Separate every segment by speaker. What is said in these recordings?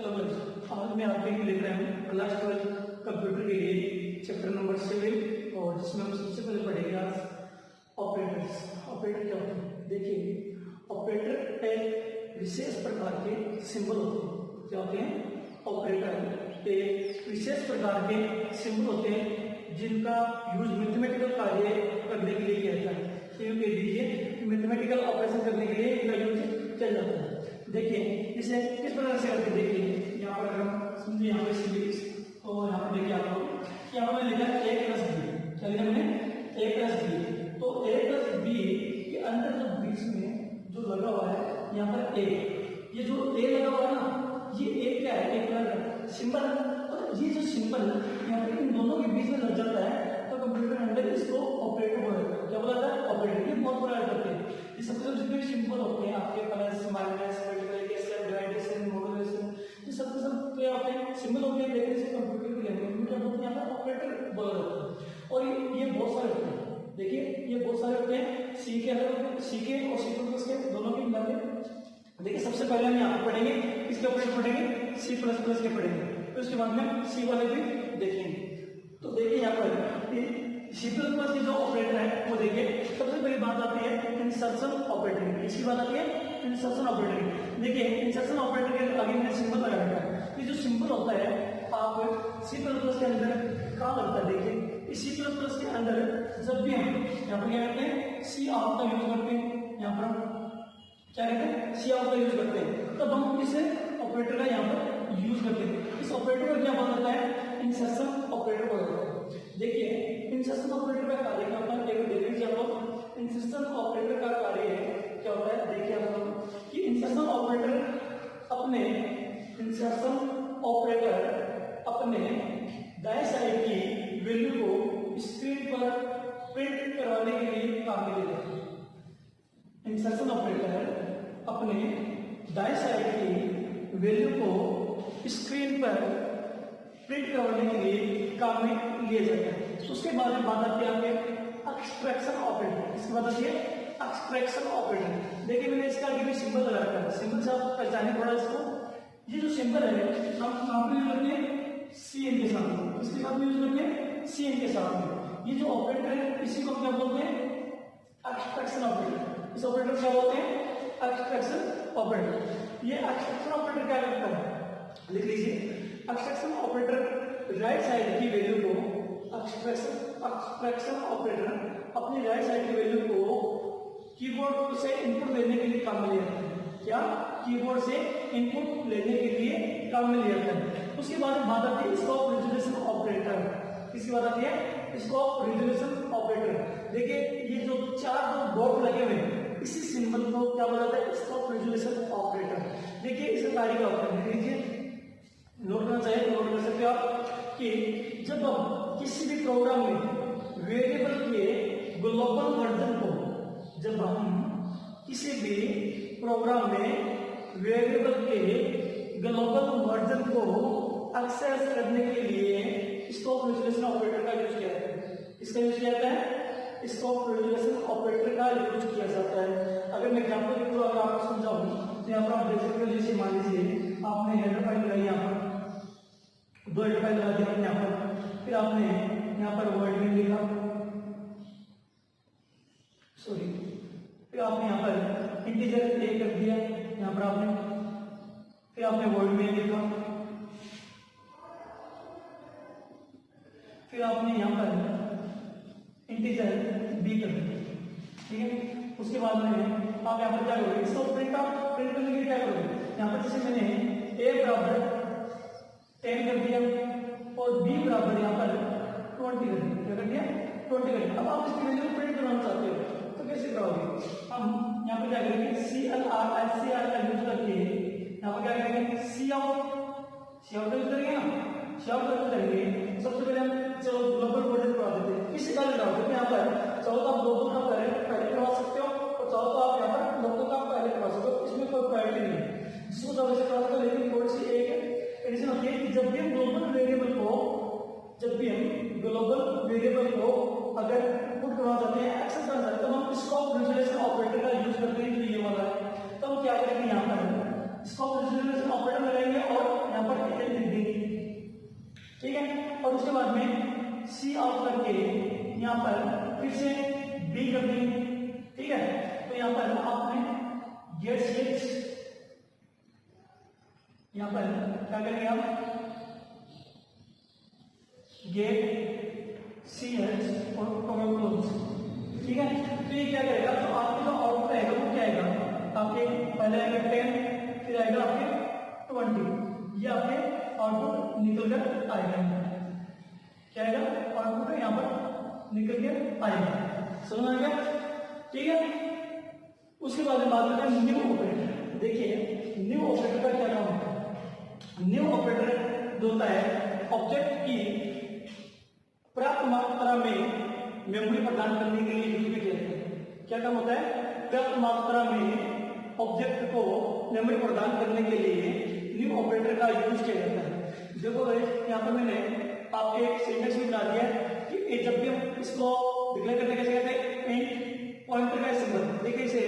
Speaker 1: Hello बच्चों, आज मैं आपके लिए लेकर आया हूँ क्लास 12 कंप्यूटर के लिए चैप्टर नंबर 7 और जिसमें हम सबसे पहले पढ़ेंगे आज ऑपरेटर्स। ऑपरेटर क्या होते हैं? देखिए, ऑपरेटर एक विशेष प्रकार के सिंबल होते हैं। क्या होते हैं? ऑपरेटर एक विशेष प्रकार के सिंबल होते हैं जिनका यूज मैथमेटिकल कार्य करने के लिए किया जाता है। कह दीजिए मैथमेटिकल ऑपरेशन करने के लिए इनका यूज किया जाता है। देखिए इसे किस प्रकार से करके देखिए, यहाँ पर अगर हम समझिए यहाँ पे सिविक्स और यहाँ पर देखिए आपको यहाँ पर लिखा है a प्लस बी। क्या लिखा मैंने? a plus b. तो a प्लस बी के अंदर जो बीच में जो लगा हुआ है यहाँ पर a, ये जो a लगा हुआ है ना, ये a क्या है? एक कलर सिंबल। और ये जो सिंबल यहाँ पर इन दोनों के बीच में लग जाता है तो कंप्यूटर के अंदर इसको ऑपरेटर बोला जाता है। क्या बोला जाता है? ऑपरेटर। ये बहुत प्रकार करते हैं। ये सबसे जितने भी सिंबल होते हैं आपके प्लस माइनस मल्टीप्लिकेशन डिवाइडेशन मॉड्यूलेशन, ये सब क्या होते हैं? सिंबल होते हैं। देखने से कंप्यूटर की लैंग्वेज में क्या बोलते हैं? यहाँ पर ऑपरेटर बोला जाता है। और ये बहुत सारे होते हैं। देखिए ये बहुत सारे होते हैं। सी के अंदर सी के और सी प्लस के दोनों की मिला के देखिए सबसे पहले हम यहाँ पर पढ़ेंगे किसके ऑपरेटर पढ़ेंगे? सी प्लस प्लस के पढ़ेंगे। तो उसके बाद में सी वाले भी देखेंगे। तो देखिए यहाँ पर सी प्लस प्लस के जो ऑपरेटर है वो देखिए, सबसे पहली बात आती है इंसर्शन ऑपरेटर। इसकी बात आती है इंसर्शन ऑपरेटर। देखिए इंसर्शन ऑपरेटर के आगे मैंने सिंबल लगाया है। ये जो सिंबल होता है आप सी प्लस प्लस के अंदर कहाँ लगता है? देखिए इस सी प्लस प्लस के अंदर जब भी हम यहाँ पर क्या करते हैं? सी आउट का यूज करते हैं। यहाँ पर क्या कहते हैं? सी आउट का यूज करते हैं, तब हम इस ऑपरेटर का यहाँ पर यूज करते हैं। इस ऑपरेटर का क्या बोला जाता है? इंसर्शन ऑपरेटर बोला जाता है। देखिए इंसर्शन ऑपरेटर का कार्य क्या होता है? देख लीजिए आप लोग, इंसर्शन ऑपरेटर का कार्य क्या होता है? देखिए आप लोग कि इंसर्शन ऑपरेटर अपने दाएं साइड की वैल्यू को स्क्रीन पर प्रिंट करवाने के लिए काम में लेते हैं। इंसर्शन ऑपरेटर अपने दाएं साइड की वैल्यू को स्क्रीन पर प्रिंट करवाने के लिए काम में लिए जाते हैं। उसके बाद में बात आती है एक्सट्रैक्शन ऑपरेटर। इसके बाद आती है एक्सट्रैक्शन ऑपरेटर। देखिए मैंने इसका आगे भी सिंबल लगा रखा है। सिंबल से आप पहचाने थोड़ा इसको। ये जो सिंबल है हम कहाँ पे यूज करते हैं? सी एन के साथ में। इसके साथ में यूज करते हैं सी एन के साथ में। ये जो ऑपरेटर है इसी को क्या बोलते हैं? Extraction operator. इस ऑपरेटर को क्या बोलते हैं? Extraction operator. ये एक्सट्रैक्शन ऑपरेटर क्या करता है? लिख लीजिए, एक्सट्रैक्शन ऑपरेटर राइट साइड की वैल्यू को एक्सट्रैक्शन ऑपरेटर अपनी राइट साइड की वैल्यू को कीबोर्ड से इनपुट लेने के लिए काम में लिया जाता है। क्या? कीबोर्ड से इनपुट लेने के लिए काम में लिया जाता है। उसके बाद बात आती है स्कोप रिजोल्यूशन ऑपरेटर। इसकी बात आती है स्कोप रिजोल्यूशन ऑपरेटर। देखिए ये जो चार जो डॉट लगे हुए हैं इसी सिंबल को क्या बोला जाता है? Scope resolution operator. देखिए इसका कार्य क्या होता है? देखिए नोट करना चाहिए तो नोट कर सकते हो आप कि जब हम किसी भी प्रोग्राम में वेरिएबल के ग्लोबल वर्जन को, जब हम किसी भी प्रोग्राम में वेरिएबल के ग्लोबल वर्जन को एक्सेस करने के लिए स्कोप रिजोल्यूशन ऑपरेटर का यूज किया जाता है। इसका यूज किया जाता है स्कोप रिजोल्यूशन ऑपरेटर का यूज किया जाता है। अगर मैं एग्जांपल के थ्रू अगर आपको समझाऊं तो यहाँ पर आप देख सकते हो, जैसे मान लीजिए आपने हेडर फाइल लगाई, यहाँ पर दो हेडर फाइल लगा दिया यहाँ पर, फिर आपने यहाँ पर वर्ड में लिखा, सॉरी, फिर आपने यहाँ पर इंटीजर ए कर दिया यहाँ पर आपने, फिर आपने वर्ड में लिखा, फिर आपने यहाँ पर इंटीजर बी कर दिया। ठीक है, उसके बाद में आप यहाँ पर क्या करोगे? इसको प्रिंट करने के लिए क्या करोगे? यहाँ पर जैसे मैंने a बराबर 10 कर दिया और b बराबर यहाँ पर 20 कर दिया। क्या कर दिया? 20 कर दिया। अब आप इसकी वैल्यू को प्रिंट करना चाहते हो तो कैसे करोगे? हम यहाँ पर क्या करेंगे? CLR का यूज करके यहाँ पर क्या करेंगे? सी आउट का यूज करेंगे ना। सी आउट का यूज करेंगे। सबसे पहले हम चलो ग्लोबल वर्जन करवा देते हैं। किसी का करवा देते हैं यहाँ पर, चाहो तो आप ग्लोबल का पहले करवा सकते हो और चाहो तो आप यहाँ पर लोकल का पहले करवा सकते हो। इसमें कोई प्रायोरिटी नहीं है, जिसको सब ऐसे करवा सकते हो। लेकिन थोड़ी सी एक एडिशन होती है कि जब भी हम ग्लोबल वेरिएबल को अगर पुट करना चाहते हैं, एक्सेस करना चाहते हैं, तो हम स्कोप रिजोल्यूशन ऑपरेटर का यूज करते हैं, जो ये वाला है। तो हम क्या करेंगे? यहाँ पर स्कोप रिजोल्यूशन ऑपरेटर लगाएंगे और ऑफ करके यहाँ पर फिर से बी कर देंगे, ठीक है। तो यहाँ पर आपने गेट स्विच, यहाँ पर क्या करेंगे आप, गेट सी एच और क्लोज, ठीक है। तो ये क्या करेगा, तो आपके जो आउटपुट आएगा वो क्या आएगा, आपके पहले आएगा 10, फिर आएगा आपके 20, ये आपके आउटपुट निकल कर आएगा, क्या आएगा आउटपुट यहाँ पर निकल के आएगा, समझ आ गया, ठीक है। उसके बाद में बात करते हैं न्यू ऑपरेटर। देखिए न्यू ऑपरेटर का क्या काम होता है, न्यू ऑपरेटर जो होता है ऑब्जेक्ट की पर्याप्त मात्रा में मेमोरी प्रदान करने के लिए यूज भी किया जाता है। क्या काम होता है, पर्याप्त मात्रा में ऑब्जेक्ट को मेमोरी प्रदान करने के लिए न्यू ऑपरेटर का यूज किया जाता है। देखो यहाँ पर मैंने आपके एक सिंटेक्स भी बना दिया कि जब भी हम इसको डिक्लेयर करते कैसे कहते हैं, इंट पॉइंटर का सिंबल, देखिए इसे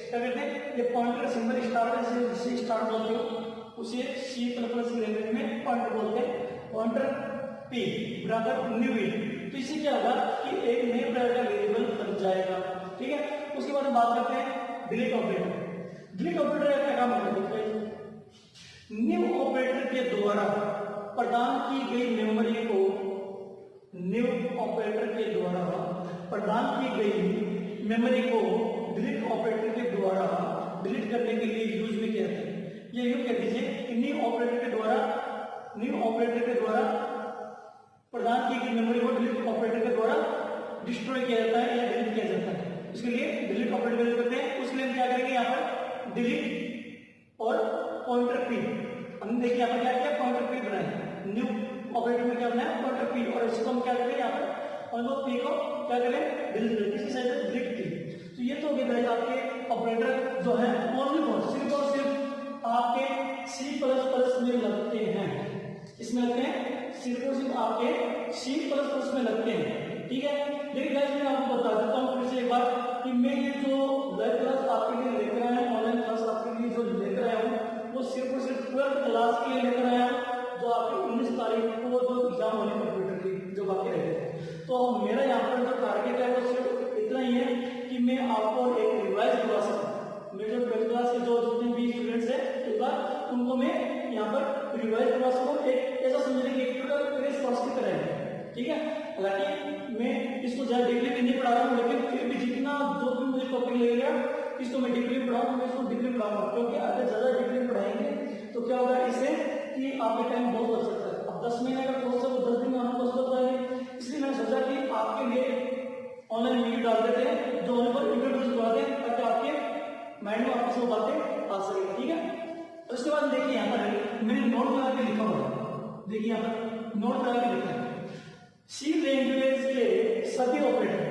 Speaker 1: क्या कहते हैं, ये पॉइंटर का सिंबल स्टार से स्टार बोलते हो उसे सी प्लस लैंग्वेज में पॉइंटर बोलते हैं, पॉइंटर पी बराबर न्यू int। तो इससे क्या होगा कि एक नए प्रकार का वेरिएबल बन जाएगा, ठीक है। उसके बाद हम बात करते हैं डिलीट ऑपरेटर। डिलीट ऑपरेटर का क्या काम होता है, न्यू ऑपरेटर के द्वारा प्रदान की गई मेमोरी को, न्यू ऑपरेटर के द्वारा प्रदान की गई मेमोरी को डिलीट ऑपरेटर के द्वारा डिलीट करने के लिए यूज में किया जाता है। ये यूं कह दीजिए कि न्यू ऑपरेटर के द्वारा प्रदान की गई मेमोरी को डिलीट ऑपरेटर के द्वारा डिस्ट्रॉय किया जाता है या डिलीट किया जाता है। इसके लिए डिलीट ऑपरेटर यूज करते हैं। उसके लिए हम क्या करेंगे, यहाँ पर डिलीट और पॉइंटर पी, हमने देखिए यहाँ पर क्या किया, पॉइंटर पी बनाया, न्यू ऑपरेटर में क्या बनाया पॉइंटर पी, और इसको हम क्या करें यहाँ पर पॉइंटर पी को क्या करें डिलीट करें, किसी साइड से डिलीट की। तो ये तो हो गया आपके ऑपरेटर जो है ओनली फॉर सिर्फ और सिर्फ आपके C++ में लगते हैं, इसमें लगते हैं सिर्फ और सिर्फ आपके C++ में लगते हैं, ठीक है। लेकिन गाइस मैं आपको बता देता हूँ फिर से एक बार कि मैं ये जो लाइव क्लास आपके लिए लेकर आया हूँ, ऑनलाइन क्लास आपके लिए जो लेकर आया हूँ वो सिर्फ और सिर्फ 12th क्लास के लिए लेकर आया हूँ, जो आपकी 19 तारीख को जो एग्जाम होने कंप्यूटर की जो बाकी रह गए। तो मेरा यहाँ पर जो टारगेट है वो सिर्फ इतना ही है कि मैं आपको एक रिवाइज करवा सकूँ। मेरे जो 12th क्लास के जो जितने भी स्टूडेंट्स हैं एक बार उनको मैं यहाँ पर रिवाइज करवा सकूँ, एक ऐसा समझने की एक कोर्स की तरह है, ठीक है। हालांकि मैं इसको ज्यादा डीपली नहीं पढ़ा रहा हूँ, लेकिन फिर भी जितना जो भी मुझे टॉपिक लगेगा इसको मैं डीपली पढ़ाऊँ, मैं इसको डीपली पढ़ाऊंगा, क्योंकि अगर ज्यादा डीपली पढ़ाएंगे तो क्या होगा इससे कि आपके टाइम बहुत लग सकता है। अब 10 महीने का कोर्स है वो 10 दिन में आपको समझ पाएंगे, इसलिए मैंने सोचा कि आपके लिए ऑनलाइन वीडियो डाल देते हैं जो ऑन पर इंट्रोड्यूस करवाते हैं ताकि आपके माइंड में आपकी सब बातें आ सके, ठीक है। उसके बाद देखिए यहाँ पर मैंने नोट लगा के लिखा हुआ है, देखिए यहाँ पर नोट लगा के लिखा है सी लैंग्वेज के सभी ऑपरेटर,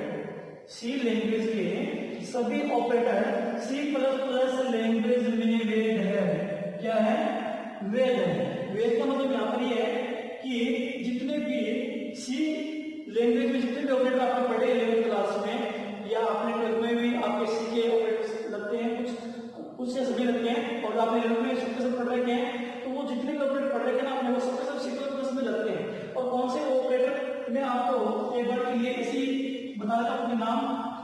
Speaker 1: सी लैंग्वेज के सभी ऑपरेटर C++ लैंग्वेज में वेद है। क्या है, वेद है। वेद का मतलब यहाँ पर ये है कि जितने भी सी लैंग्वेज में जितने भी ऑपरेटर आपने पढ़े 11th क्लास में या आपने 12th में भी आपके सी के ऑपरेटर्स लगते हैं, कुछ से सभी लगते हैं, और आपने 11th में सब पढ़ रखे हैं, तो वो जितने भी ऑपरेटर पढ़ रखे हैं ना आपने वो सबके सब C++ में लगते हैं। और कौन से ऑपरेटर मैं आपको एक बार के लिए इसी बता देता हूं अपने नाम,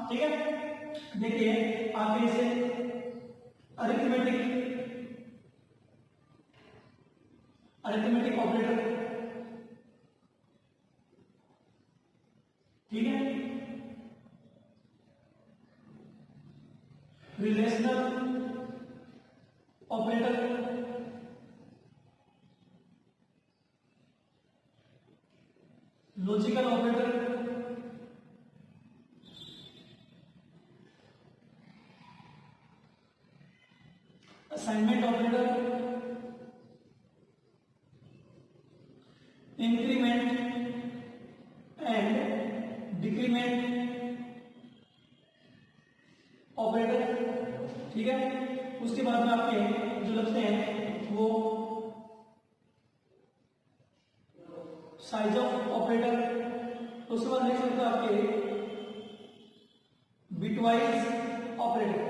Speaker 1: ठीक है। देखिए आगे से अरिथमेटिक ऑपरेटर, ठीक है। Relational operator, logical operator, assignment operator, increment and decrement operator, ठीक है। उसके बाद में आपके जो लगते हैं वो साइज ऑफ ऑपरेटर, उसके बाद देख सकते हैं आपके बिटवाइज ऑपरेटर।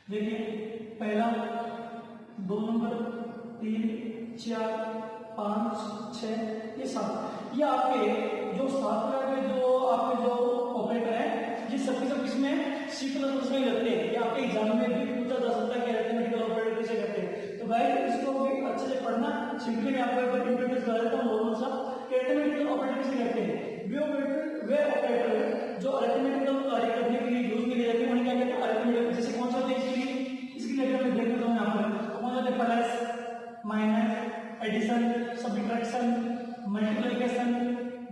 Speaker 1: देखिए पहला 2 नंबर 3 4 5 6 ये 7, ये आपके जो 7 प्रकार के जो आपके जो ऑपरेटर है ये सबके सब इसमें सी प्लस में लगते हैं। ये आपके एग्जाम में भी पूछा जा सकता है कि अरिथमेटिकल ऑपरेटर कैसे करते हैं। तो भाई इसको भी अच्छे से पढ़ना। सिंपली मैं आपको एक बार इंट्रोड्यूस करा देता हूँ नॉर्मल सा कि अरिथमेटिकल ऑपरेटर कैसे करते हैं। वे ऑपरेटर जो अरिथमेटिकल कार्य करने के लिए यूज में लिए जाते हैं उन्हें क्या कहते हैं, अरिथमेटिकल। जैसे कौन सा होता है इसके लिए अगर मैं देख लेता हूँ यहाँ पर तो कौन सा होता है, plus minus addition subtraction multiplication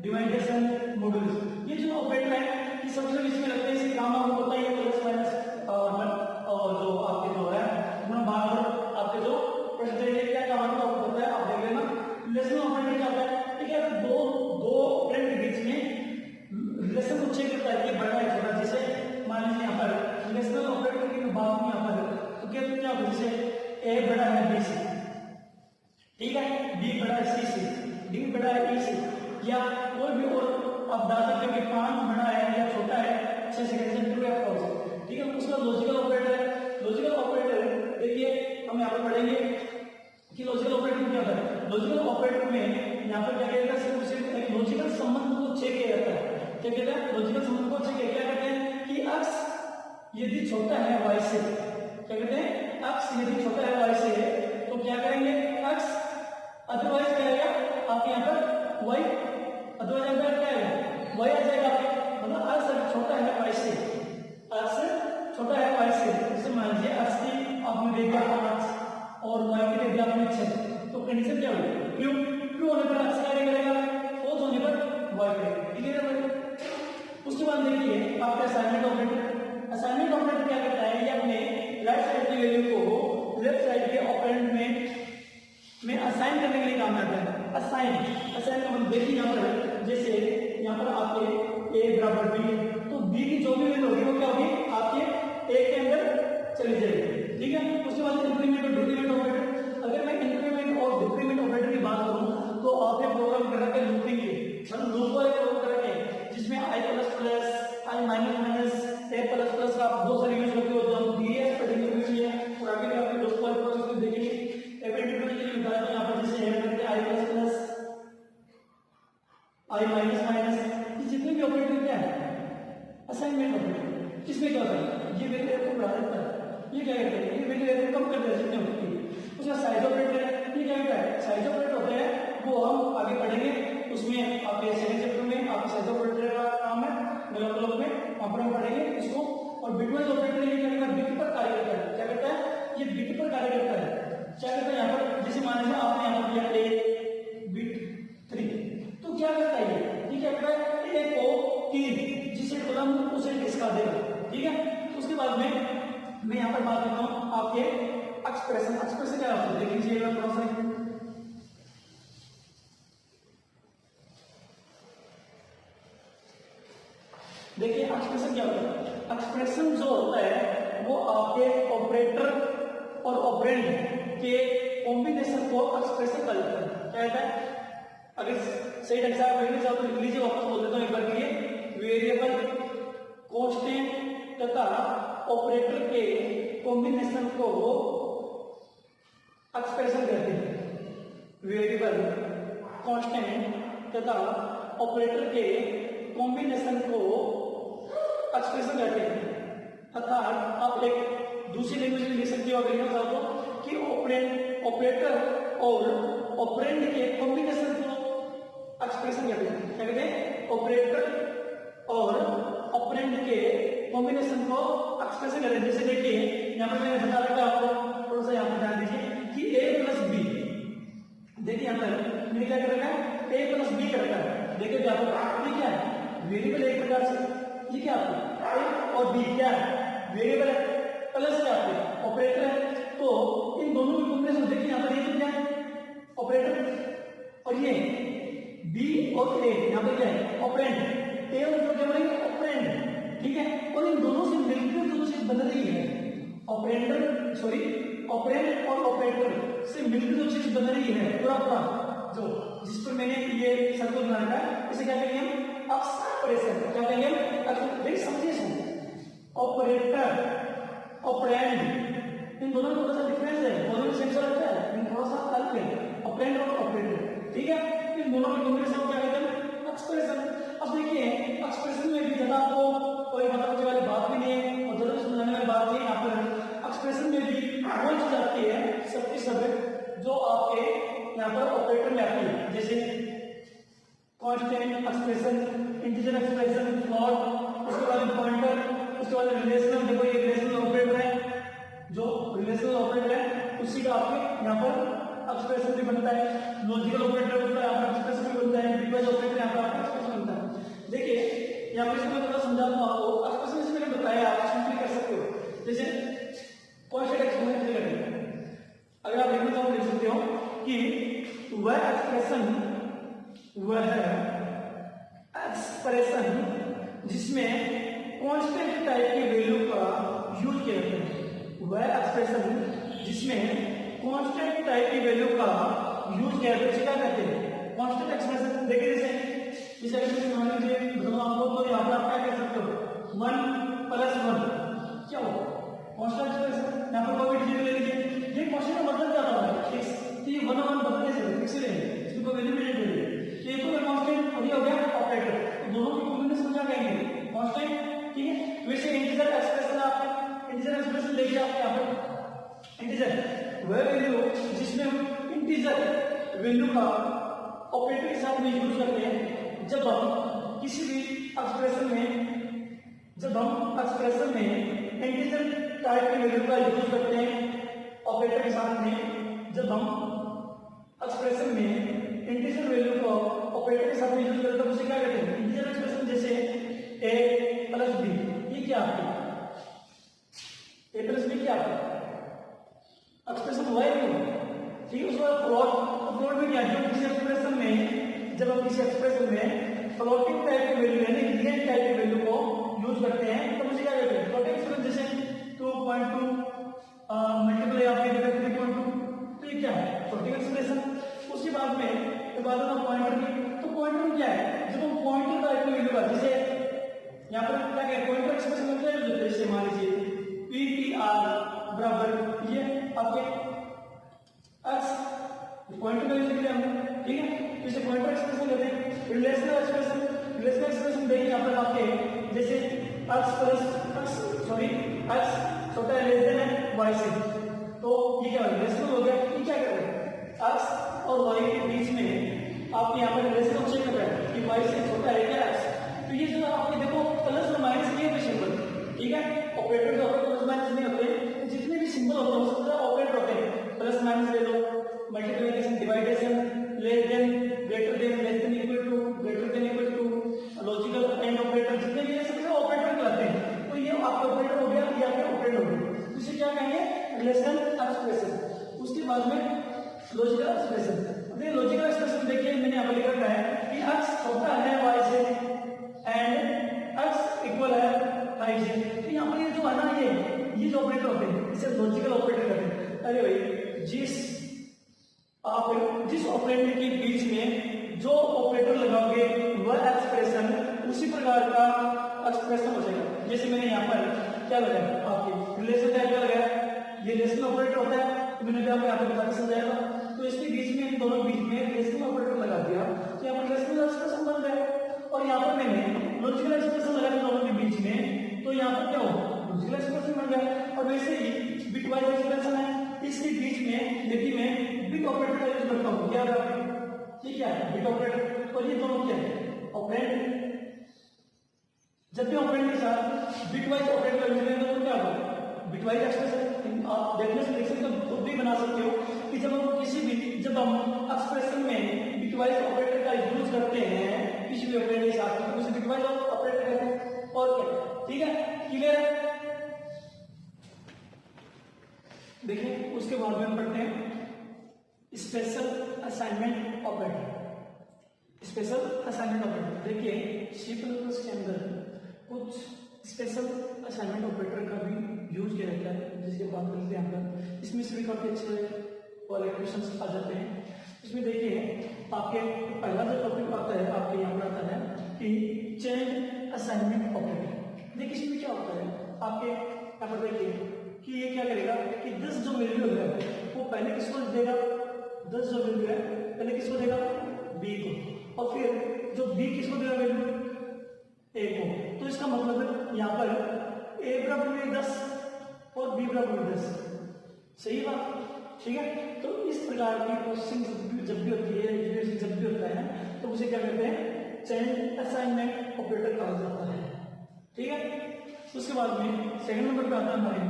Speaker 1: division modules. ये जो ऑपरेटर है ये सबसे इसमें लगते हैं। इसके काम आपको पता ही है, प्लस माइनस और जो आपके जो है गुणा भाग और आपके जो परसेंटेज क्या काम आपको पता है, आप देख लेना। रिलेशन ऑपरेटर क्या होता है, ठीक है, दो ऑपरेंड के बीच में रिलेशन को चेक करता है कि बड़ा है छोटा। जैसे मान लीजिए यहाँ पर रिलेशनल ऑपरेटर की बात में यहाँ पर तो क्या होता है, जैसे ए बड़ा है बी से, ठीक है, बी बड़ा है सी से, डी बड़ा है ई से, या कोई भी और आप डाल सकते हो कि 5 बड़ा है या छोटा है 6 से, ठीक है। उसका लॉजिकल ऑपरेटर है। लॉजिकल ऑपरेटर देखिए हम यहाँ पर पढ़ेंगे कि लॉजिकल ऑपरेटर क्या होता है। लॉजिकल ऑपरेटर में यहाँ पर क्या कहता है, सिर्फ एक लॉजिकल संबंध को चेक किया जाता है। क्या कहता है, लॉजिकल संबंध को चेक क्या कहते हैं कि अक्स यदि छोटा है y से, क्या कहते हैं, अक्स यदि छोटा है y से तो क्या करेंगे, अक्स अदरवाइज क्या आएगा आपके यहाँ पर y, अदरवाइज यहाँ पर क्या आएगा y आ जाएगा आपके, मतलब अक्स अगर छोटा है y से, अक्स छोटा है y से, जैसे मान लीजिए अक्स की आपने दे दिया 5 और y की दे दिया आपने 6, तो कंडीशन क्या होगी, ट्रू होने पर अक्स क्या करेगा, फॉल्स होने पर y करेगा। क्लियर है। उसके बाद देखिए आपका असाइनमेंट ऑपरेटर। असाइनमेंट ऑपरेटर क्या करता है, ये अपने राइट साइड की वैल्यू को लेफ्ट साइड के ऑपरेंड में असाइन करने के लिए काम करता है। असाइन का मतलब देखिए यहाँ पर, जैसे यहाँ पर आपके a बराबर b, तो b की जो भी वैल्यू होगी वो क्या होगी आपके a के अंदर चली जाएगी, ठीक है। उसके बाद इंक्रीमेंट और डिक्रीमेंट ऑपरेटर। अगर मैं इंक्रीमेंट और डिक्रीमेंट ऑपरेटर की बात करूं तो आपने प्रोग्राम कर रखा है लूपिंग के, मतलब लूप वाले प्रोग्राम कर रखे हैं जिसमें i plus plus i minus minus a plus plus का आप बहुत सारे यूज करते हो, जो हम डीएस पढ़ेंगे भी है और आगे भी आपके लूप वाले प्रोग्राम को देखेंगे। एपेंडिक्यूलर के लिए बताया तो यहाँ पर जैसे है करते i plus plus i minus minus, ये जितने भी ऑपरेटर क्या है असाइनमेंट ऑपरेटर। इसमें क्या होता है, ये वैल्यू को बढ़ा देता है, ये क्या कहते हैं, ये वैल्यू कम कर देता है जितने होती है। उसका साइज ऑपरेटर है, ये क्या कहता है, साइज ऑपरेटर होता है वो हम आगे पढ़ेंगे। उसमें आपके सेकंड चैप्टर में आपके साइज ऑपरेटर का काम है, डेवलपमेंट में वहां पर हम पढ़ेंगे इसको। और बिटवाइज ऑपरेटर ये क्या करता है, बिट पर कार्य करता है। क्या करता है, ये बिट पर कार्य करता है। क्या करता है यहाँ पर, जैसे मान लीजिए आपने यहाँ पर दिया a बिट 3, तो क्या करता है ये क्या करता है, a को 3 जिसे बोला उसे डिस्का देगा, ठीक है। उसके बाद में मैं यहाँ पर बात करता हूँ आपके एक्सप्रेशन। एक्सप्रेशन क्या होता है देख लीजिएगा थोड़ा सा, देखिए एक्सप्रेशन क्या होता है। एक्सप्रेशन जो होता है वो आपके ऑपरेटर और ऑपरेंड के कॉम्बिनेशन को एक्सप्रेशन कहा जाता है। क्या कहता है, अगर सही ढंग से आप लिखना चाहो तो लिख लीजिए, वापस बोल देता हूँ एक बार के लिए। वेरिएबल कांस्टेंट तथा ऑपरेटर के कॉम्बिनेशन को एक्सप्रेशन कहते हैं। वेरिएबल कांस्टेंट तथा ऑपरेटर के कॉम्बिनेशन को एक्सप्रेशन कहते हैं। अर्थात आप एक दूसरी लैंग्वेज में लिख सकते हो अगर लिखना चाहो तो कि ऑपरेटर और ऑपरेंड के कॉम्बिनेशन को एक्सप्रेशन कहते हैं। क्या कहते हैं, ऑपरेटर और ऑपरेंड के कॉम्बिनेशन को एक्सप्रेशन कहते हैं। जैसे देखिए यहाँ पर मैंने बता रखा आपको, थोड़ा सा यहाँ पर ध्यान दीजिए कि a प्लस बी, देखिए यहाँ पर मैंने क्या कर रखा है, a प्लस बी कर रखा है। देखिए क्या ये क्या है, वेरिएबल एक प्रकार से, ये क्या आपके a और b क्या है, वेरिएबल है, प्लस क्या आपके ऑपरेटर है। तो इन दोनों की कॉम्बिनेशन देखिए यहाँ पर ये क्या है ऑपरेटर, और ये b और a यहाँ पर क्या है ऑपरेंड, a और b क्या बोलेंगे ऑपरेंड, ठीक है। और इन दोनों से मिलकर जो चीज बन रही है ऑपरेंडर सॉरी ऑपरेंड और ऑपरेटर से मिलकर जो चीज बन रही है पूरा जो जिस पर मैंने ये सर्कल बना रखा है इसे क्या कहेंगे हम, एक्सप्रेशन। क्या कहेंगे, देख समझिए ऑपरेटर ऑपरेंड, इन दोनों में थोड़ा सा डिफरेंस है, दोनों में सेम सा लगता है लेकिन थोड़ा सा अलग है, ऑपरेंड और ऑपरेटर। ठीक है। इन दोनों के कॉम्बिनेशन को क्या कहते हैं, एक्सप्रेशन। अब देखिए एक्सप्रेशन में भी ज्यादा आपको कोई मतलब वाली बात भी नहीं है और ज्यादा समझाने वाली बात नहीं है। यहाँ पर एक्सप्रेशन में भी वो चीज आती है सबकी सब जो आपके यहाँ पर ऑपरेटर में आती है, जैसे constant expression, integer expression, float, उसके बाद पॉइंटर, उसके बाद रिलेशनल। देखो ये रिलेशनल ऑपरेटर है, जो रिलेशनल ऑपरेटर है उसी का आपके यहाँ पर एक्सप्रेशन भी बनता है। लॉजिकल ऑपरेटर बनता है, यहाँ पर एक्सप्रेशन भी बनता है। बिटवाइज ऑपरेटर यहाँ पर आपका एक्सप्रेशन बनता है। देखिए यहाँ पर इसमें थोड़ा समझाता हूँ आपको। एक्सप्रेशन इसमें मैंने बताया, आप सिंपली कर सकते हो। जैसे कांस्टेंट एक्सप्रेशन करेंगे, अगर आप लिखना चाहो लिख सकते हो कि वह एक्सप्रेशन जिसमें कांस्टेंट टाइप की वैल्यू का यूज किया जाता है। वह एक्सप्रेशन जिसमें कांस्टेंट टाइप की वैल्यू का यूज किया जाता है क्या कहते हैं, कांस्टेंट एक्सप्रेशन। देखिए जैसे एक्सप्रेशन मान लीजिए आपको, तो यहाँ पर आप क्या कह सकते हो 1 + 1 क्या होगा, कांस्टेंट एक्सप्रेशन। यहाँ पर कोई भी डिजिट ले लीजिए, ये कांस्टेंट का मतलब क्या होता है, फिक्स। तो ये 1 1 बदलने से फिक्स रहेंगे, इसकी कोई वैल्यू नहीं रहेगी। तो ये तो कांस्टेंट और ये हो गया ऑपरेटर, तो दोनों की कॉम्बिनेशन क्या कहेंगे, कांस्टेंट। ठीक है। वैसे इंटीजर एक्सप्रेशन, आप इंटीजर एक्सप्रेशन देखिए आप यहाँ पर इंटीजर वह वैल्यू जिसमें हम इंटीजर वैल्यू का ऑपरेटर के साथ में यूज करते हैं जब हम किसी भी एक्सप्रेशन में, जब हम एक्सप्रेशन में इंटीजर टाइप की वैल्यू का यूज करते हैं ऑपरेटर के साथ में, जब हम एक्सप्रेशन में इंटीजर वैल्यू को ऑपरेटर के साथ में यूज करते हैं उसे क्या कहते हैं, इंटीजर एक्सप्रेशन। जैसे a + b, ये क्या आपका a + b क्या आपका एक्सप्रेशन हुआ है क्यों, ठीक है। उसके बाद फ्लोट भी क्या है, जो किसी एक्सप्रेशन में, जब हम किसी एक्सप्रेशन में फ्लोटिंग टाइप की वैल्यू यानी रियल टाइप की वैल्यू को यूज करते हैं तो मुझे क्या कहते हैं, फ्लोटिंग एक्सप्रेशन। जैसे 2.2 मल्टीप्लाई आपके 3.2, तो ये क्या है, फ्लोटिंग एक्सप्रेशन। उसके बाद में बात है पॉइंटर की, तो पॉइंटर क्या है, जब हम पॉइंटर टाइप की वैल्यू का, जैसे यहाँ पर क्या है पॉइंटर एक्सप्रेशन में क्या यूज होता है, जैसे मान लीजिए PTR बराबर ये आपके x पॉइंटर का यूज किया हमने, ठीक है। जैसे पॉइंटर एक्सप्रेशन लेते हैं, रिलेशनल एक्सप्रेशन देखिए यहाँ पर आपके जैसे x छोटा है लेस देन y से, तो ये क्या रिलेशनल हो गया। ये क्या कर रहे हैं, x और y के बीच में आप यहाँ पर रिलेशन चेक कर रहे हैं कि y से छोटा है क्या x। तो ये जो आपके देखो प्लस और माइनस ये सिंबल, ठीक है। ऑपरेटर जो होते हैं प्लस माइनस नहीं होते, जितने भी सिंबल होते हैं सब ऑपरेटर होते हैं। प्लस माइनस ले लो, multiplication, division, less than, greater than, less than equal to, greater than equal to, logical and operator, जितने भी ये सब ऑपरेटर कहलाते हैं। तो ये आपका ऑपरेटर हो गया, ये आपका ऑपरेटर हो गया, तो इसे क्या कहेंगे, रिलेशनल एक्सप्रेशन। उसके बाद में लॉजिकल एक्सप्रेशन। देखिए लॉजिकल एक्सप्रेशन देखिए मैंने यहाँ पर लिख रखा है कि x छोटा है y से एंड x इक्वल है y से। तो यहाँ पर ये जो है ना, ये जो ऑपरेटर होते हैं इसे लॉजिकल ऑपरेटर कहते हैं। अरे भाई जिस ऑपरेटर के बीच में जो ऑपरेटर लगाओगे वह एक्सप्रेशन उसी प्रकार का एक्सप्रेशन हो जाएगा। जैसे मैंने यहाँ पर क्या लगाया, आपके रिलेशन टाइप का लगाया, ये रिलेशनल ऑपरेटर होता है, तो मैंने भी आपको यहाँ पे बता के समझाया था। तो इसके बीच में इन दोनों के बीच में रिलेशनल ऑपरेटर लगा दिया, तो यहाँ पर रिलेशनल एक्सप्रेशन बन गया। और यहाँ पर मैंने लॉजिकल एक्सप्रेशन लगाया दोनों के बीच में, तो यहाँ पर क्या हो, लॉजिकल एक्सप्रेशन बन गया। और वैसे ही बिटवाइज एक्सप्रेशन है, इसके बीच में देखिए मैं बिट ऑपरेटर का यूज करता हूँ, क्या ये क्या है, बिट ऑपरेटर। और ये दोनों क्या है, ऑपरेंड। जब भी ऑपरेंड के साथ बिटवाइज ऑपरेटर का यूज करेंगे तो क्या होगा, बिटवाइज एक्सप्रेशन। आप देखने से देख सकते हो, खुद भी बना सकते हो कि जब हम एक्सप्रेशन में बिटवाइज ऑपरेटर का यूज करते हैं किसी भी ऑपरेटर के साथ, तो उसे बिटवाइज ऑपरेटर कहते हैं। और क्या, ठीक है, क्लियर है। देखिए उसके बाद में पढ़ते हैं special assignment operator. Special assignment operator देखिए C++ के अंदर कुछ स्पेशल असाइनमेंट ऑपरेटर का भी यूज किया जाता है, जिसकी बात करते हैं हम लोग। इसमें से भी काफी अच्छे वाले क्वेश्चंस आ जाते हैं। इसमें देखिए आपके पहला जो टॉपिक आता है आपके यहाँ पर आता है कि चेंज असाइनमेंट ऑपरेटर। देखिए इसमें क्या होता है, आपके यहाँ पर देखिए कि ये क्या करेगा कि 10 जो वैल्यू है वो पहले किसको देगा, 10 जो वैल्यू है पहले किसको देगा, बी को, और फिर जो बी किसको देगा वैल्यू, ए को। तो इसका मतलब है यहाँ पर ए बराबर में 10 और बी बराबर में 10, सही बात, ठीक है। तो इस प्रकार की प्रोसेसिंग जब भी होती है, जब भी होता है, तो उसे क्या कहते हैं, चेन असाइनमेंट ऑपरेटर कहा जाता है, ठीक है। उसके बाद में सेकंड नंबर पे आता है हमारे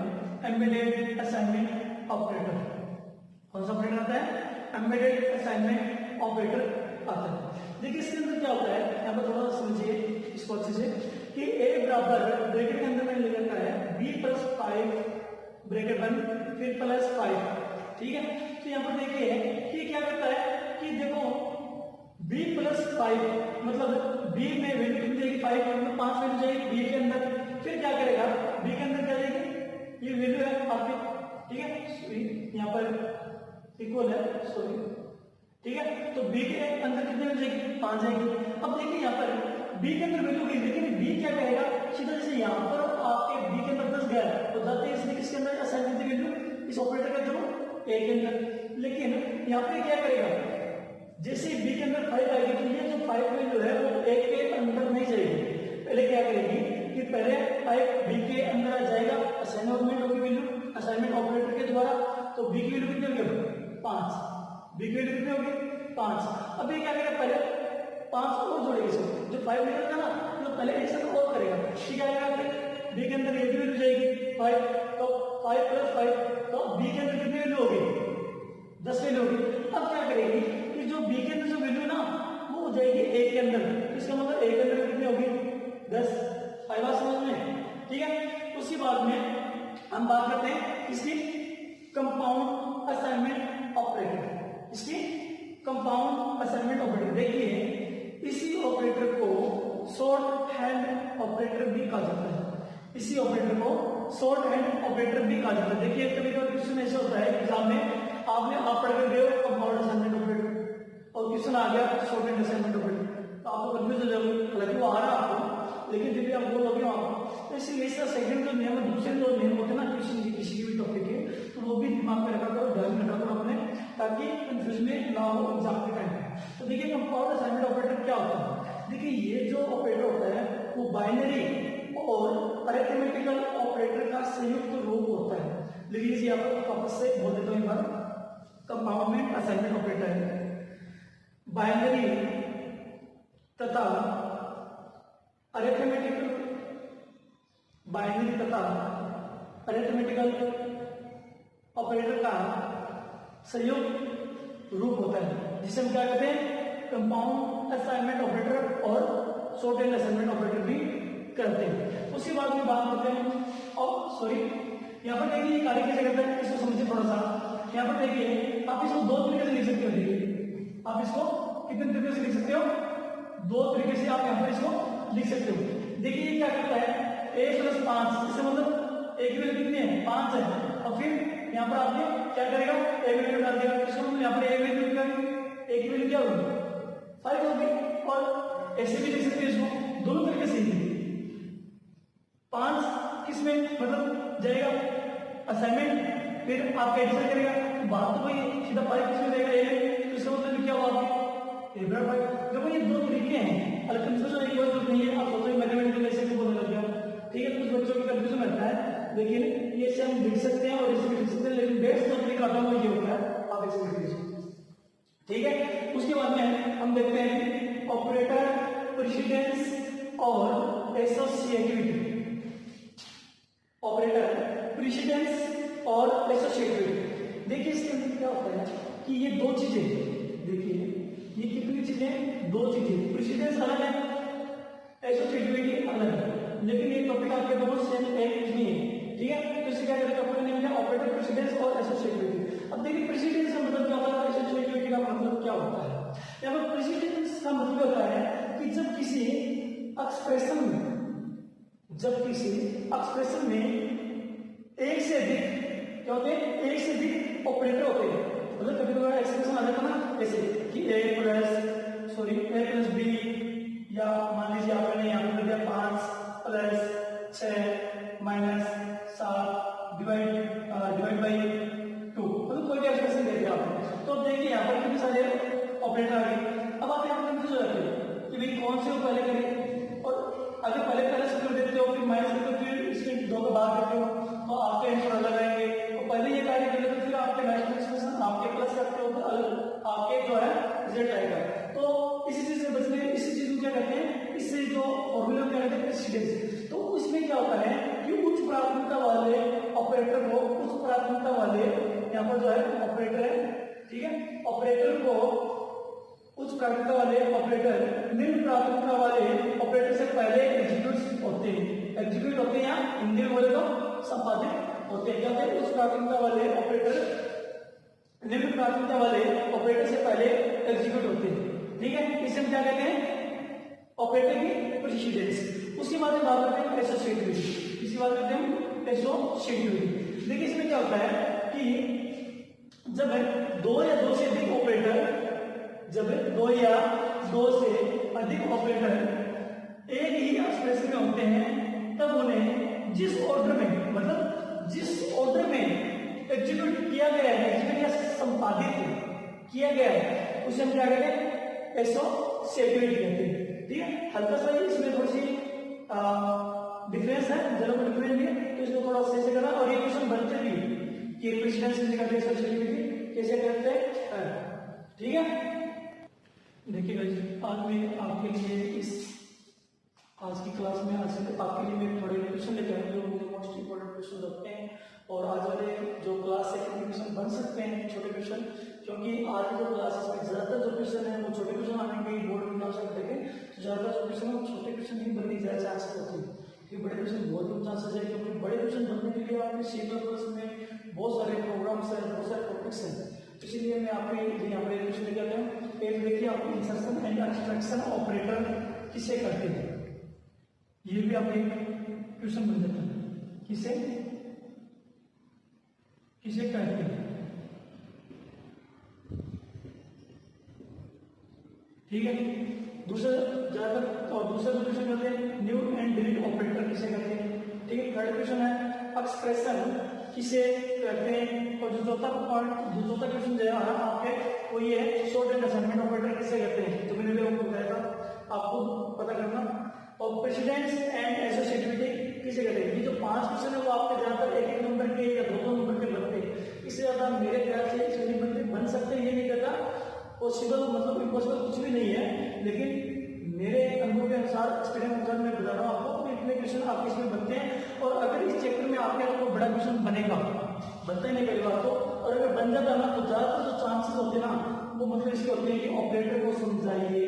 Speaker 1: एम्बेडेड असाइनमेंट ऑपरेटर। कौन सा ऑपरेटर आता है, एम्बेडेड असाइनमेंट ऑपरेटर आता है। देखिए इसके अंदर क्या होता है, यहाँ पर थोड़ा समझिए इसको अच्छे से, कि ए बराबर ब्रैकेट के अंदर मैंने लिख रखा है बी प्लस 5 ब्रैकेट बंद फिर प्लस 5, ठीक है। तो यहाँ पर देखिए कि क्या करता है कि देखो b प्लस 5 मतलब b में वैल्यू कितनी जाएगी, 5 मतलब 5 वैल्यू जाएगी b के अंदर, फिर क्या करेगा b के अंदर क्या जाएगी, ये वैल्यू है आपकी, ठीक है, यहाँ पर इक्वल है, सॉरी, ठीक है। तो b के अंदर कितने वैल्यू जाएगी, 5 जाएगी। अब देखिए यहाँ पर b के अंदर वैल्यू गई, लेकिन b क्या करेगा, सीधा जैसे यहाँ पर आपके b के अंदर 10 गया तो जाते हैं इसलिए किसके अंदर असाइन करते वैल्यू, इस ऑपरेटर का जो ए के अंदर। लेकिन यहाँ पे क्या करेगा, जैसे बी के अंदर 5 आएगी तो ये जो 5 वैल्यू है वो ए के अंदर नहीं जाएगी, पहले क्या करेगी कि पहले 5 बी के अंदर आ जाएगा, असाइनमेंट होगी वैल्यू असाइनमेंट ऑपरेटर के द्वारा। तो बी की वैल्यू कितनी होगी, 5, बी की वैल्यू कितनी होगी 5। अब ये क्या करेगा, पहले 5 और जोड़ेगा इसको, जो 5 निकल था ना तो पहले एक साथ और करेगा, ठीक है। बी के अंदर ये भी वैल्यू जाएगी 5, तो 5 प्लस 5 तो बी के अंदर कितनी वैल्यू होगी, 10 वैल्यू होगी। अब क्या करेगी कि जो बी के अंदर जो वैल्यू ना वो हो जाएगी ए के अंदर, इसका मतलब ए के अंदर कितनी होगी 10, 5 बात समझ में, ठीक है। उसके बाद में हम बात करते हैं इसकी कंपाउंड असाइनमेंट ऑपरेटर, इसकी कंपाउंड असाइनमेंट ऑपरेटर। देखिए इसी ऑपरेटर को शॉर्ट हैंड ऑपरेटर भी कहा जाता है, इसी ऑपरेटर को शॉर्ट हैंड ऑपरेटर भी कहा जाता है। देखिए कभी कभी क्वेश्चन ऐसे होता है एग्जाम में, आपने आप पढ़ कर गए कंपाउंड असाइनमेंट ऑपरेटर और क्वेश्चन आ गया शॉर्ट हैंड असाइनमेंट ऑपरेटर, तो आपको कंफ्यूज हो जाएगा, हालांकि वो आ रहा है आपको, लेकिन जब भी आप बोलोगे वहां, तो इसीलिए इसका सेकंड जो नियम है, दूसरे जो नियम होते हैं ना क्वेश्चन की किसी भी टॉपिक के, तो वो भी दिमाग में रखा करो, ध्यान में रखा करो अपने, ताकि कंफ्यूजन ना हो एग्जाम के टाइम पे। तो देखिए कंपाउंड असाइनमेंट ऑपरेटर क्या होता है, देखिए ये जो ऑपरेटर होता है वो बाइनरी और अरिथमेटिकल ऑपरेटर का संयुक्त रूप होता है। लेकिन इसे आप वापस से बोल देता हूं एक बार, कंपाउंड असाइनमेंट ऑपरेटर है बाइनरी तथा अरिथमेटिकल, बाइनरी तथा अरिथमेटिकल ऑपरेटर का संयुक्त रूप होता है, जिसे हम क्या कहते हैं कंपाउंड असाइनमेंट ऑपरेटर और शॉर्ट हैंड असाइनमेंट ऑपरेटर भी करते हैं। उसके बाद में बात करते हैं, और सॉरी यहाँ पर देखिए कार्य कैसे करते हैं, इसको समझिए थोड़ा सा। यहाँ पर देखिए आप इसको दो तरीके से लिख सकते हो, देखिए आप इसको कितने तरीके से लिख सकते हो, दो तरीके से आप यहाँ पर इसको लिख सकते हो। देखिए ये क्या करता है a प्लस 5, इससे मतलब a की वैल्यू कितनी है 5 है, और फिर यहाँ पर आपने क्या करेगा a वैल्यू डाल देगा, इसको मतलब यहाँ पर a वैल्यू a की वैल्यू क्या होगी 5 होगी, और ऐसे भी लिख सकते हो इसको, दोनों तरीके से 5 किसमें मतलब जाएगा असाइनमेंट, फिर आप कैंसिल करेगा, तो बात तो वही सीधा 5 किसमें जाएगा ए, तो इसका मतलब क्या हुआ आपके ए बराबर 5। देखो ये दो तरीके हैं, अगर कंफ्यूजन होने की जरूरत नहीं है, आप सोचो मैथमेटिकल ऐसे भी बोलने लग जाओ, ठीक है। कुछ बच्चों को कंफ्यूजन रहता है, लेकिन ये से हम लिख सकते हैं और इसे भी लिख सकते हैं, लेकिन बेस्ट जो तरीका होता है वो ये होता है, आप ऐसे लिख लीजिए, ठीक है। उसके बाद में हम देखते हैं ऑपरेटर प्रेसिडेंस और एसोसिएटिविटी, ऑपरेटर प्रेसिडेंस और एसोसिएटिविटी। देखिए इसके अंदर क्या होता है कि ये दो चीजें, देखिए ये कितनी चीजें, दो चीजें, प्रेसिडेंस अलग है, एसोसिएटिविटी अलग है, लेकिन ये टॉपिक आपके दोनों सेम एक नहीं है, ठीक है। तो इसे क्या करेंगे टॉपिक नेम है ऑपरेटर प्रेसिडेंस और एसोसिएटिविटी। अब देखिए प्रेसिडेंस का मतलब क्या होता है, एसोसिएटिविटी का मतलब क्या होता है। यहाँ पर प्रेसिडेंस का मतलब होता है कि जब किसी एक्सप्रेशन में, जब किसी एक्सप्रेशन में एक से अधिक क्या होते हैं, एक से अधिक ऑपरेटर होते हैं, मतलब कभी कभी एक्सप्रेशन आ जाता है ना ऐसे कि a प्लस बी, या मान लीजिए आपने यहाँ पर दिया 5 प्लस 6 माइनस 7 डिवाइड बाई 2, मतलब कोई भी एक्सप्रेशन दे दिया आपने, तो देखिए यहाँ पर कितने सारे ऑपरेटर आ गए। अब आप से वो पहले करें, और अगर पहले प्लस कर देते हो फिर माइनस करते हो फिर इसमें 2 का भाग करते हो तो आपके आंसर अलग आएंगे। और पहले ये कार्य करें तो फिर आपके नेक्स्ट एक्सप्रेशन आपके प्लस करते हो तो अलग आपके जो है रिजल्ट आएगा। तो इसी चीज से बचने, इसी चीज को क्या कहते हैं, इससे जो फॉर्मूला क्या कहते हैं प्रेसिडेंस। तो उसमें क्या होता है कि उच्च प्राथमिकता वाले ऑपरेटर को, उच्च प्राथमिकता वाले यहाँ पर जो है ऑपरेटर है, ठीक है, ऑपरेटर को उच्च प्राथमिकता वाले ऑपरेटर निम्न प्राथमिकता वाले ऑपरेटर से पहले एग्जीक्यूट होते हैं या हिंदी में बोले तो संपादित होते हैं। क्या होते हैं, उच्च प्राथमिकता वाले ऑपरेटर निम्न प्राथमिकता वाले ऑपरेटर से पहले एग्जीक्यूट होते हैं, ठीक है। इसे हम क्या कहते हैं, ऑपरेटर की प्रेसिडेंस। उसके बाद में बात करते हैं एसोसिएटिविटी, इसी बात करते हैं एसोसिएटिविटी। देखिए इसमें क्या होता है कि जब 2 या 2 से अधिक ऑपरेटर, जब 2 या 2 से अधिक ऑपरेटर एक ही एक्सप्रेशन में होते हैं तब उन्हें जिस ऑर्डर में, मतलब जिस ऑर्डर में एग्जीक्यूट किया गया है, एग्जीक्यूट या संपादित किया गया है, उसे हम क्या कहते हैं, एसोसिएटिविटी कहते हैं, ठीक है। हल्का सा इसमें थोड़ी सी डिफरेंस है, ज्यादा डिफरेंस नहीं है, तो इसको थोड़ा सही से करना। और ये क्वेश्चन बनते भी कि प्रेसिडेंस कैसे करते हैं, एसोसिएटिविटी कैसे करते हैं, ठीक है। देखिए आज मैं आपके लिए इस आज की क्लास में आज आपके लिए मैं थोड़े क्वेश्चन लेकर आया जो मुझे मोस्ट इंपोर्टेंट क्वेश्चन लगते हैं। और आज वाले जो क्लास है क्वेश्चन बन सकते हैं छोटे क्वेश्चन, क्योंकि आज की जो क्लासेस में ज्यादातर जो क्वेश्चन है वो छोटे क्वेश्चन आने के बोर्ड में आवश्यक देखें तो ज्यादातर जो क्वेश्चन है वो छोटे क्वेश्चन ही बनने ज्यादा चांसेस होते हैं, क्योंकि बड़े क्वेश्चन बहुत कम चांसेस है, क्योंकि बड़े क्वेश्चन बनने के लिए आपके C++ में बहुत सारे प्रोग्राम्स है, बहुत सारे टॉपिक्स हैं। इसीलिए मैं आपको यहाँ पर क्वेश्चन लेकर आता हूँ। एक देखिए आपको इंसर्शन एंड एक्सट्रैक्शन ऑपरेटर किसे करते हैं, ये भी आपके क्वेश्चन बन जाता है, किसे किसे कहते हैं, ठीक है। दूसरा ज्यादातर और दूसरा क्वेश्चन करते हैं न्यू एंड डिलीट ऑपरेटर किसे करते हैं, ठीक है। थर्ड क्वेश्चन है एक्सप्रेशन किसे कहते हैं। और जो चौथा क्वेश्चन जो है आपके वो ये है शॉर्ट एंड असाइनमेंट ऑपरेटर किसे कहते हैं, तो मैंने भी आपको बताया था, आपको पता करना। और प्रेसिडेंस एंड एसोसिएटिविटी किसे कहते हैं। ये जो 5 क्वेश्चन है वो आपके ज्यादातर 1-1 नंबर के या 2-2 नंबर के बनते हैं, इससे ज्यादा मेरे ख्याल से इसमें बन सकते हैं, ये नहीं कहता पॉसिबल, मतलब इम्पॉसिबल कुछ भी नहीं है, लेकिन मेरे अनुभव के अनुसार, एक्सपीरियंस अनुसार मैं बता रहा हूँ आपको इतने क्वेश्चन आपके इसमें बनते हैं। और अगर इस चैप्टर में आपके कोई बड़ा क्वेश्चन बनेगा, बनता ही नहीं पहली बात तो, और अगर बन जाता ना तो ज्यादातर जो चांसेस होते हैं ना वो मतलब इसके होते हैं कि ऑपरेटर को समझाइए,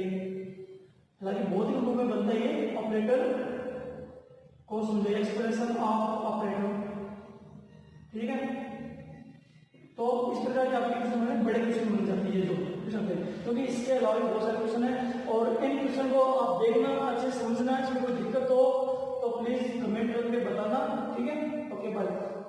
Speaker 1: हालांकि बहुत ही लोगों में बनता है ऑपरेटर को समझाइए, एक्सप्रेशन ऑफ ऑपरेटर, ठीक है। तो इस प्रकार के आपके क्वेश्चन में बड़े क्वेश्चन बन जाती है जो क्वेश्चन थे, क्योंकि इसके अलावा बहुत सारे क्वेश्चन है। और इन क्वेश्चन को आप देखना, अच्छे समझना, इसमें कोई दिक्कत हो तो प्लीज कमेंट करके बताना, ठीक है। Okay bye.